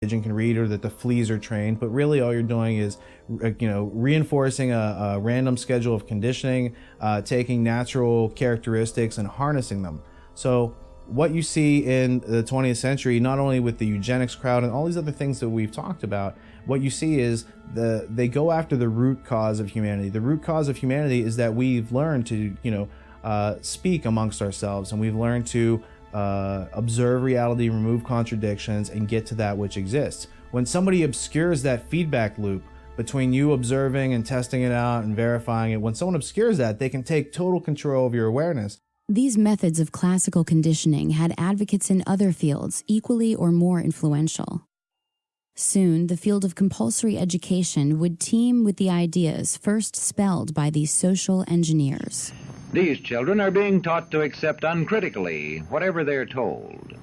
pigeon can read or that the fleas are trained, but really all you're doing is reinforcing a random schedule of conditioning, taking natural characteristics and harnessing them. So what you see in the 20th century, not only with the eugenics crowd and all these other things that we've talked about, what you see is they go after the root cause of humanity. The root cause of humanity is that we've learned to speak amongst ourselves, and we've learned to observe reality, remove contradictions, and get to that which exists. When somebody obscures that feedback loop between you observing and testing it out and verifying it, when someone obscures that, they can take total control of your awareness. These methods of classical conditioning had advocates in other fields equally or more influential. Soon, the field of compulsory education would teem with the ideas first spelled by these social engineers. These children are being taught to accept uncritically whatever they're told.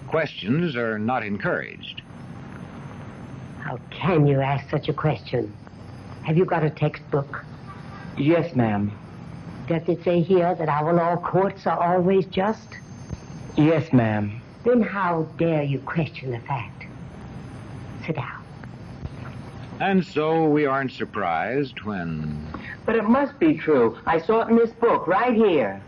Questions are not encouraged. How can you ask such a question? Have you got a textbook? Yes, ma'am. Does it say here that our law courts are always just? Yes, ma'am. Then how dare you question the fact? Sit down. And so we aren't surprised when... But it must be true. I saw it in this book right here.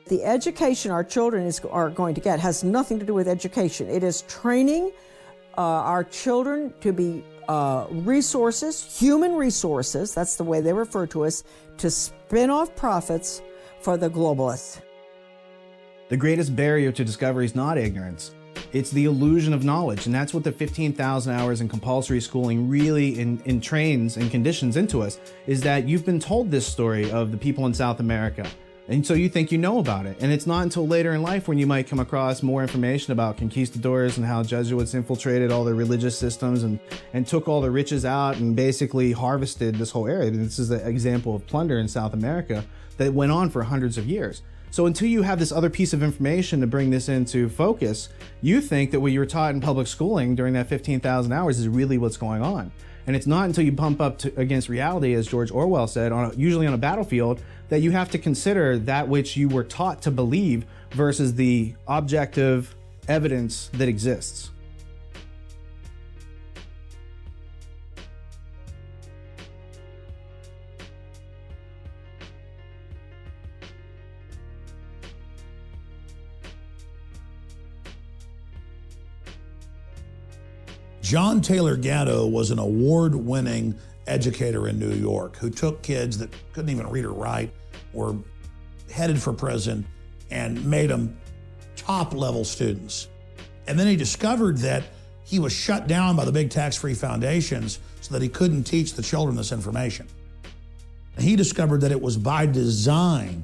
The education our children are going to get has nothing to do with education. It is training our children to be resources, human resources, that's the way they refer to us, to spin off profits for the globalists. The greatest barrier to discovery is not ignorance. It's the illusion of knowledge, and that's what the 15,000 hours in compulsory schooling really entrains and conditions into us, is that you've been told this story of the people in South America, and so you think you know about it. And it's not until later in life when you might come across more information about conquistadors and how Jesuits infiltrated all the religious systems and took all the riches out and basically harvested this whole area. And this is an example of plunder in South America that went on for hundreds of years. So until you have this other piece of information to bring this into focus, you think that what you were taught in public schooling during that 15,000 hours is really what's going on. And it's not until you bump up against reality, as George Orwell said, usually on a battlefield, that you have to consider that which you were taught to believe versus the objective evidence that exists. John Taylor Gatto was an award-winning educator in New York who took kids that couldn't even read or write, were headed for prison, and made them top-level students. And then he discovered that he was shut down by the big tax-free foundations so that he couldn't teach the children this information. And he discovered that it was by design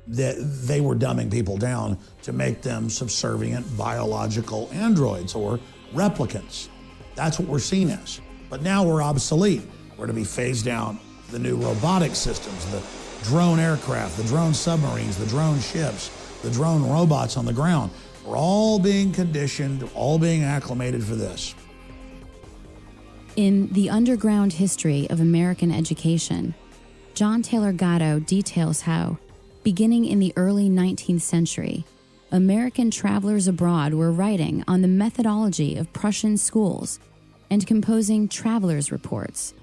that they were dumbing people down to make them subservient biological androids or replicants. That's what we're seen as. But now we're obsolete. We're to be phased down the new robotic systems, the drone aircraft, the drone submarines, the drone ships, the drone robots on the ground. We're all being conditioned, all being acclimated for this. In The Underground History of American Education, John Taylor Gatto details how, beginning in the early 19th century, American travelers abroad were writing on the methodology of Prussian schools and composing travelers' reports,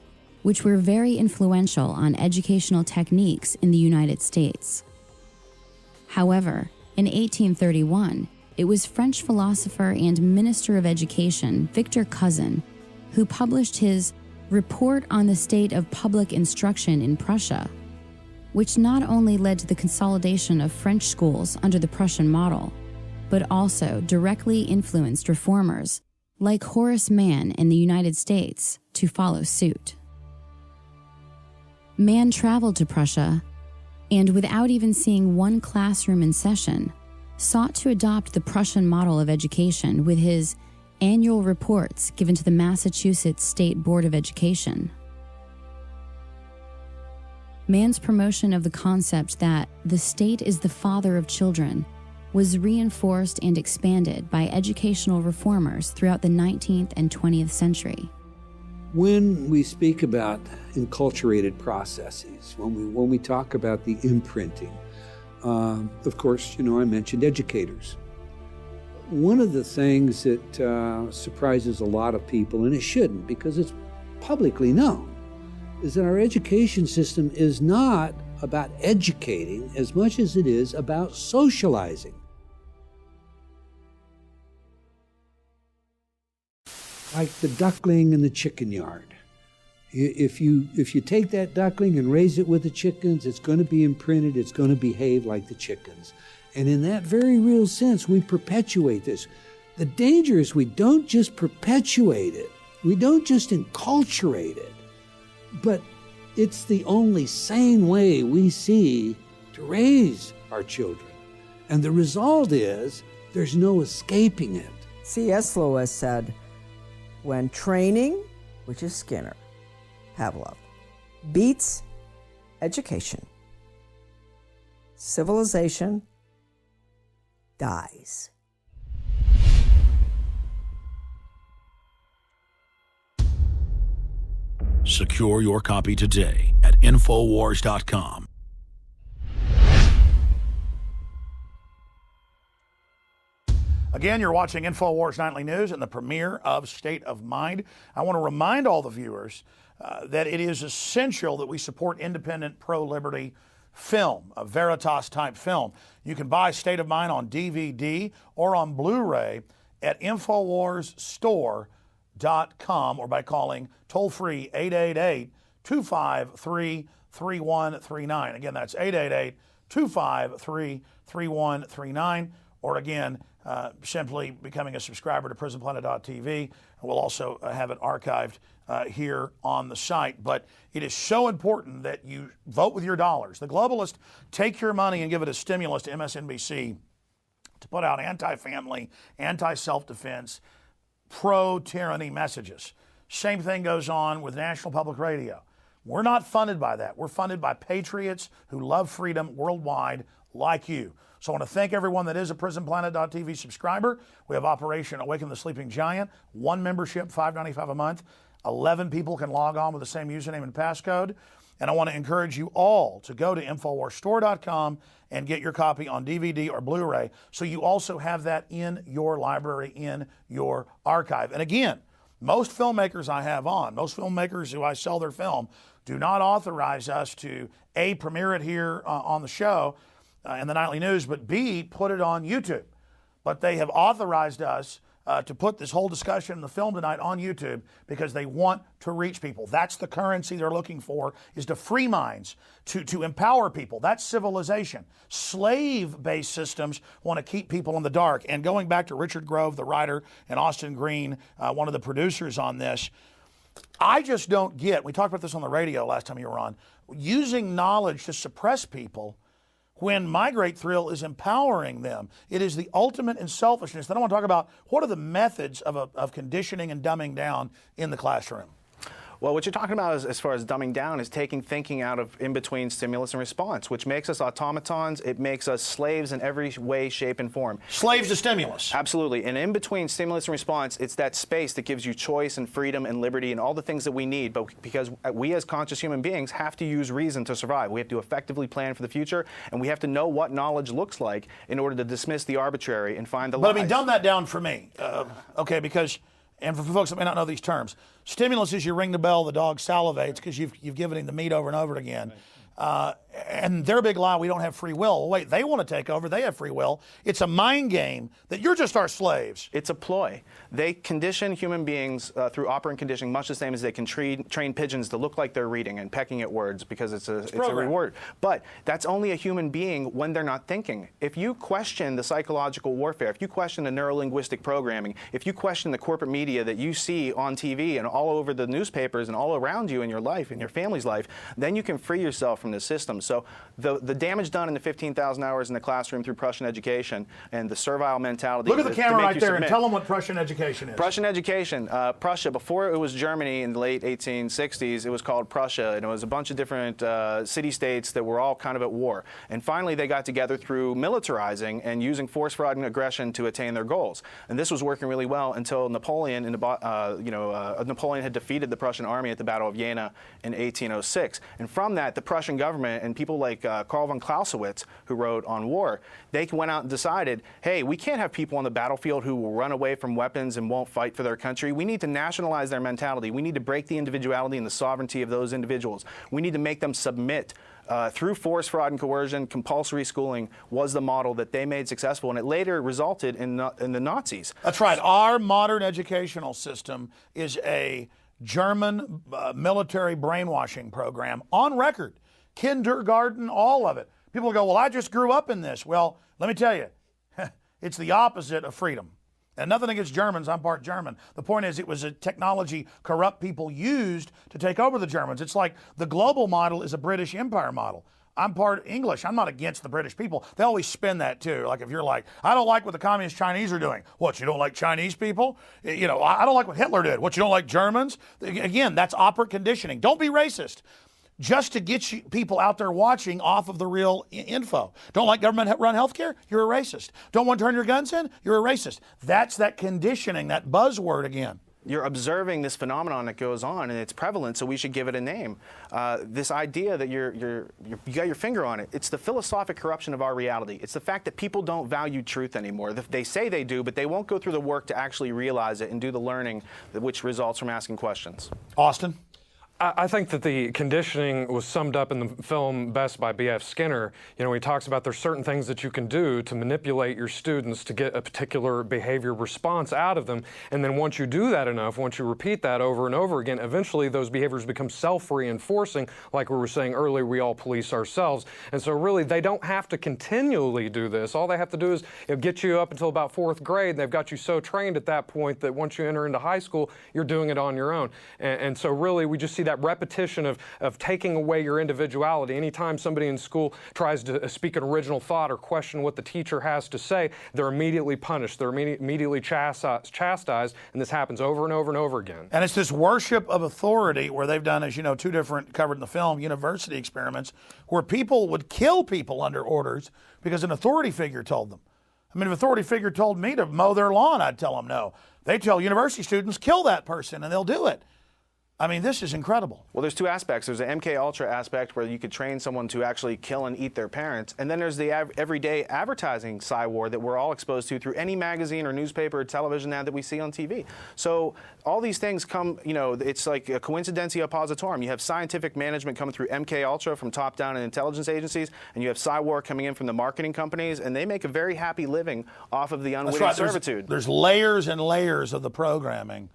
which were very influential on educational techniques in the United States. However, in 1831, it was French philosopher and Minister of Education Victor Cousin who published his Report on the State of Public Instruction in Prussia, which not only led to the consolidation of French schools under the Prussian model, but also directly influenced reformers like Horace Mann in the United States to follow suit. Mann traveled to Prussia and, without even seeing one classroom in session, sought to adopt the Prussian model of education with his annual reports given to the Massachusetts State Board of Education. Mann's promotion of the concept that the state is the father of children was reinforced and expanded by educational reformers throughout the 19th and 20th century. When we speak about enculturated processes, when we talk about the imprinting, Of course, I mentioned educators. One of the things that surprises a lot of people, and it shouldn't because it's publicly known, is that our education system is not about educating as much as it is about socializing. Like the duckling in the chicken yard. If you take that duckling and raise it with the chickens, it's going to be imprinted, it's going to behave like the chickens. And in that very real sense, we perpetuate this. The danger is we don't just perpetuate it, we don't just enculturate it, but it's the only sane way we see to raise our children. And the result is there's no escaping it. C.S. Lewis said, when training, which is Skinner, Pavlov, beats education, civilization dies. Secure your copy today at Infowars.com. Again, you're watching InfoWars Nightly News and the premiere of State of Mind. I want to remind all the viewers that it is essential that we support independent pro-liberty film, a Veritas-type film. You can buy State of Mind on DVD or on Blu-ray at InfoWarsStore.com or by calling toll-free 888-253-3139. Again, that's 888-253-3139. Or again, simply becoming a subscriber to PrisonPlanet.tv. We'll also have it archived here on the site. But it is so important that you vote with your dollars. The globalists take your money and give it as stimulus to MSNBC to put out anti-family, anti-self-defense, pro-tyranny messages. Same thing goes on with National Public Radio. We're not funded by that. We're funded by patriots who love freedom worldwide like you. So I want to thank everyone that is a PrisonPlanet.tv subscriber. We have Operation Awaken the Sleeping Giant, one membership, $5.95 a month. 11 people can log on with the same username and passcode. And I want to encourage you all to go to InfoWarsStore.com and get your copy on DVD or Blu-ray so you also have that in your library, in your archive. And again, most filmmakers I have on, most filmmakers who I sell their film, do not authorize us to A, premiere it here on the show in the Nightly News, but B, put it on YouTube. But they have authorized us to put this whole discussion in the film tonight on YouTube because they want to reach people. That's the currency they're looking for, is to free minds, to empower people. That's civilization. Slave-based systems want to keep people in the dark. And going back to Richard Grove, the writer, and Austin Green, one of the producers on this, I just don't get, we talked about this on the radio last time you were on, using knowledge to suppress people when my great thrill is empowering them. It is the ultimate in selfishness. Then I want to talk about what are the methods of conditioning and dumbing down in the classroom. Well, what you're talking about as far as dumbing down is taking thinking out of in between stimulus and response, which makes us automatons. It makes us slaves in every way, shape, and form. Slaves to stimulus. Absolutely. And in between stimulus and response, it's that space that gives you choice and freedom and liberty and all the things that we need. But because we as conscious human beings have to use reason to survive. We have to effectively plan for the future, and we have to know what knowledge looks like in order to dismiss the arbitrary and find the lies. But I mean, dumb that down for me. Okay, because, and for folks that may not know these terms, stimulus is you ring the bell, the dog salivates because you've given him the meat over and over again. And their big lie, we don't have free will. Well, wait, they want to take over. They have free will. It's a mind game that you're just our slaves. It's a ploy. They condition human beings through operant conditioning much the same as they can train pigeons to look like they're reading and pecking at words because it's a reward. But that's only a human being when they're not thinking. If you question the psychological warfare, if you question the neurolinguistic programming, if you question the corporate media that you see on TV and all over the newspapers and all around you in your life, in your family's life, then you can free yourself from the system. So the damage done in the 15,000 hours in the classroom through Prussian education and the servile mentality. Look at the camera right there and tell them what Prussian education is. Prussian education, Prussia, before it was Germany in the late 1860s, it was called Prussia, and it was a bunch of different city-states that were all kind of at war. And finally, they got together through militarizing and using force, fraud, and aggression to attain their goals. And this was working really well until Napoleon, Napoleon had defeated the Prussian army at the Battle of Jena in 1806. And from that, the Prussian government and people like Karl von Clausewitz, who wrote on war, they went out and decided, hey, we can't have people on the battlefield who will run away from weapons and won't fight for their country. We need to nationalize their mentality. We need to break the individuality and the sovereignty of those individuals. We need to make them submit. Through force, fraud, and coercion, compulsory schooling was the model that they made successful, and it later resulted in the Nazis. That's right. Our modern educational system is a German military brainwashing program on record. Kindergarten, all of it. People go, well, I just grew up in this. Well, let me tell you, it's the opposite of freedom. And nothing against Germans, I'm part German. The point is it was a technology corrupt people used to take over the Germans. It's like the global model is a British Empire model. I'm part English. I'm not against the British people. They always spin that too. Like if you're like, I don't like what the communist Chinese are doing. What, you don't like Chinese people? You know, I don't like what Hitler did. What, you don't like Germans? Again, that's operant conditioning. Don't be racist. Just to get you, people out there watching off of the real info. Don't like government-run healthcare? You're a racist. Don't want to turn your guns in? You're a racist. That's that conditioning, that buzzword again. You're observing this phenomenon that goes on, and it's prevalent, so we should give it a name. This idea that you got your finger on it, it's the philosophic corruption of our reality. It's the fact that people don't value truth anymore. They say they do, but they won't go through the work to actually realize it and do the learning which results from asking questions. Austin? I think that the conditioning was summed up in the film best by B.F. Skinner. You know, he talks about there's certain things that you can do to manipulate your students to get a particular behavior response out of them. And then once you do that enough, once you repeat that over and over again, eventually those behaviors become self-reinforcing. Like we were saying earlier, we all police ourselves. And so really, they don't have to continually do this. All they have to do is get you up until about 4th grade. They've got you so trained at that point that once you enter into high school, you're doing it on your own. And so really, we just see that repetition of taking away your individuality. Anytime somebody in school tries to speak an original thought or question what the teacher has to say, they're immediately punished. They're immediately chastised, and this happens over and over and over again. And it's this worship of authority where they've done, as you know, 2 different, covered in the film, university experiments, where people would kill people under orders because an authority figure told them. I mean, if an authority figure told me to mow their lawn, I'd tell them no. They tell university students, kill that person, and they'll do it. I mean, this is incredible. Well, there's 2 aspects. There's the MK Ultra aspect where you could train someone to actually kill and eat their parents. And then there's the everyday advertising war that we're all exposed to through any magazine or newspaper or television ad that we see on TV. So all these things come, you know, it's like a coincidentia positorum. You have scientific management coming through MK Ultra from top down in intelligence agencies, and you have war coming in from the marketing companies, and they make a very happy living off of the unwitting servitude. There's layers and layers of the programming.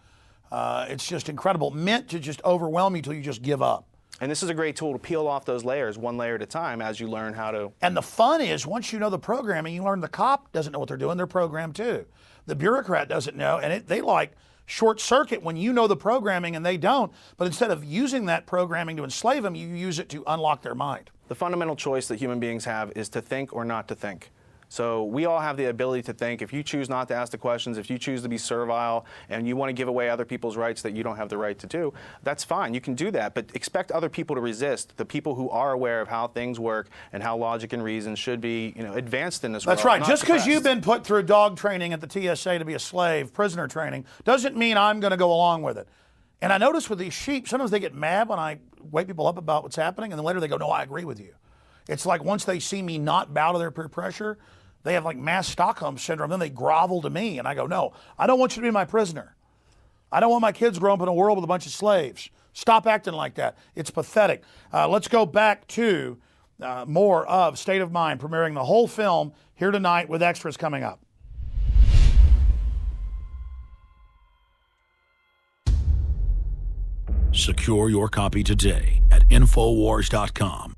It's just incredible, meant to just overwhelm you till you just give up. And this is a great tool to peel off those layers, one layer at a time, as you learn how to. And the fun is, once you know the programming, you learn the cop doesn't know what they're doing. They're programmed too. The bureaucrat doesn't know, and they like short circuit when you know the programming and they don't. But instead of using that programming to enslave them, you use it to unlock their mind. The fundamental choice that human beings have is to think or not to think. So we all have the ability to think. If you choose not to ask the questions, if you choose to be servile and you want to give away other people's rights that you don't have the right to do, that's fine. You can do that, but expect other people to resist, the people who are aware of how things work and how logic and reason should be, you know, advanced in this world. That's right. Just because you've been put through dog training at the TSA to be a slave, prisoner training, doesn't mean I'm going to go along with it. And I notice with these sheep, sometimes they get mad when I wake people up about what's happening, and then later they go, no, I agree with you. It's like once they see me not bow to their peer pressure, they have like mass Stockholm syndrome, then they grovel to me, and I go, no, I don't want you to be my prisoner. I don't want my kids growing up in a world with a bunch of slaves. Stop acting like that. It's pathetic. Let's go back to more of State of Mind, premiering the whole film here tonight with extras coming up. Secure your copy today at Infowars.com.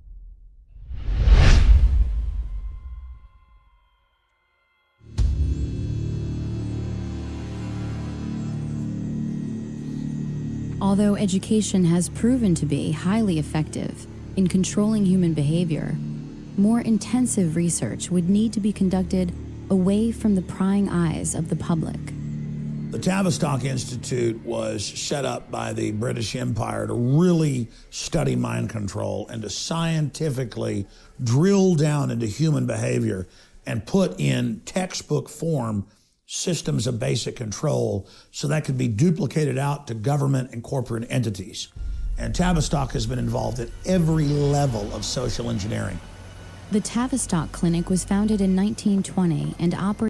Although education has proven to be highly effective in controlling human behavior, more intensive research would need to be conducted away from the prying eyes of the public. The Tavistock Institute was set up by the British Empire to really study mind control and to scientifically drill down into human behavior and put in textbook form systems of basic control so that could be duplicated out to government and corporate entities. And Tavistock has been involved at every level of social engineering. The Tavistock Clinic was founded in 1920 and operated